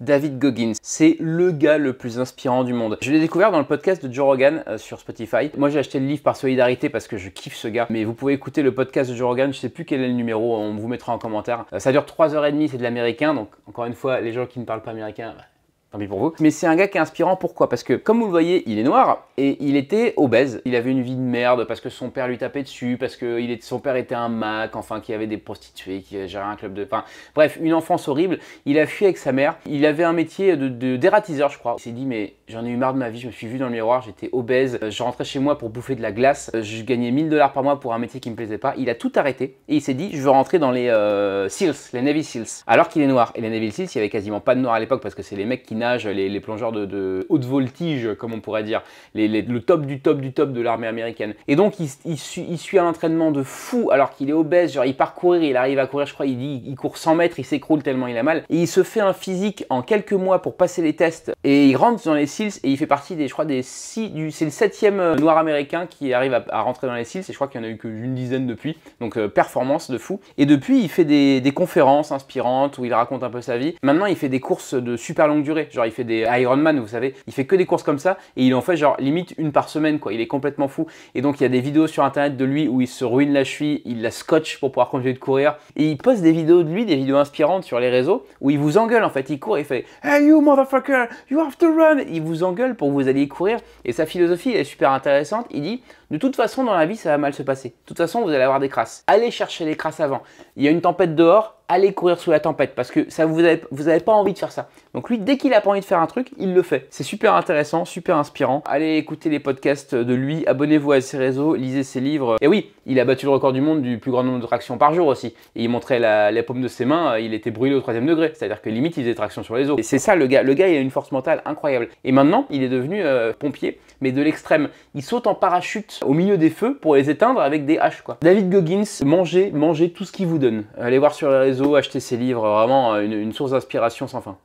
David Goggins, c'est le gars le plus inspirant du monde. Je l'ai découvert dans le podcast de Joe Rogan sur Spotify. Moi j'ai acheté le livre par solidarité parce que je kiffe ce gars, mais vous pouvez écouter le podcast de Joe Rogan, je sais plus quel est le numéro, on vous mettra en commentaire. Ça dure 3h30, c'est de l'américain, donc encore une fois, les gens qui ne parlent pas américain, tant pis pour vous. Mais c'est un gars qui est inspirant, pourquoi? Parce que, comme vous le voyez, il est noir et il était obèse. Il avait une vie de merde parce que son père lui tapait dessus, parce que son père était un Mac, enfin, qui avait des prostituées, qui gérait un club de... Enfin, bref, une enfance horrible. Il a fui avec sa mère. Il avait un métier d'ératiseur, je crois. Il s'est dit, mais j'en ai eu marre de ma vie, je me suis vu dans le miroir, j'étais obèse. Je rentrais chez moi pour bouffer de la glace. Je gagnais 1000 $ par mois pour un métier qui me plaisait pas. Il a tout arrêté et il s'est dit, je veux rentrer dans les SEALs, les Navy SEALs. Alors qu'il est noir. Et les Navy SEALs, il y avait quasiment pas de noirs à l'époque parce que c'est les mecs qui nagent, les plongeurs de haute voltige, comme on pourrait dire, le top du top du top de l'armée américaine. Et donc il suit un entraînement de fou alors qu'il est obèse, genre il part courir, il arrive à courir, je crois, il court 100 mètres, il s'écroule tellement il a mal. Et il se fait un physique en quelques mois pour passer les tests et il rentre dans les SEALs et il fait partie des, je crois, c'est le 7e noir américain qui arrive à rentrer dans les SEALs et je crois qu'il n'y en a eu qu'une dizaine depuis. Donc performance de fou. Et depuis il fait des conférences inspirantes où il raconte un peu sa vie. Maintenant il fait des courses de super longue durée, genre il fait des Ironman, vous savez, il fait que des courses comme ça et il en fait genre limite une par semaine quoi, il est complètement fou. Et donc il y a des vidéos sur internet de lui où il se ruine la cheville, il la scotche pour pouvoir continuer de courir et il poste des vidéos de lui, des vidéos inspirantes sur les réseaux où il vous engueule en fait, il court et il fait "Hey you motherfucker, you have to run", il vous engueule pour que vous alliez courir et sa philosophie elle est super intéressante. Il dit de toute façon dans la vie ça va mal se passer, de toute façon vous allez avoir des crasses, allez chercher les crasses avant, il y a une tempête dehors, allez courir sous la tempête parce que ça vous avez pas envie de faire ça. Donc lui, dès qu'il a pas envie de faire un truc, il le fait. C'est super intéressant, super inspirant. Allez écouter les podcasts de lui, abonnez-vous à ses réseaux, lisez ses livres. Et oui, il a battu le record du monde du plus grand nombre de tractions par jour aussi. Et il montrait la paume de ses mains, il était brûlé au 3e degré. C'est-à-dire que limite, il faisait des tractions sur les os. Et c'est ça le gars. Le gars, il a une force mentale incroyable. Et maintenant, il est devenu pompier, mais de l'extrême. Il saute en parachute au milieu des feux pour les éteindre avec des haches, quoi. David Goggins, mangez tout ce qu'il vous donne. Allez voir sur les réseaux, achetez ses livres, vraiment une source d'inspiration sans fin.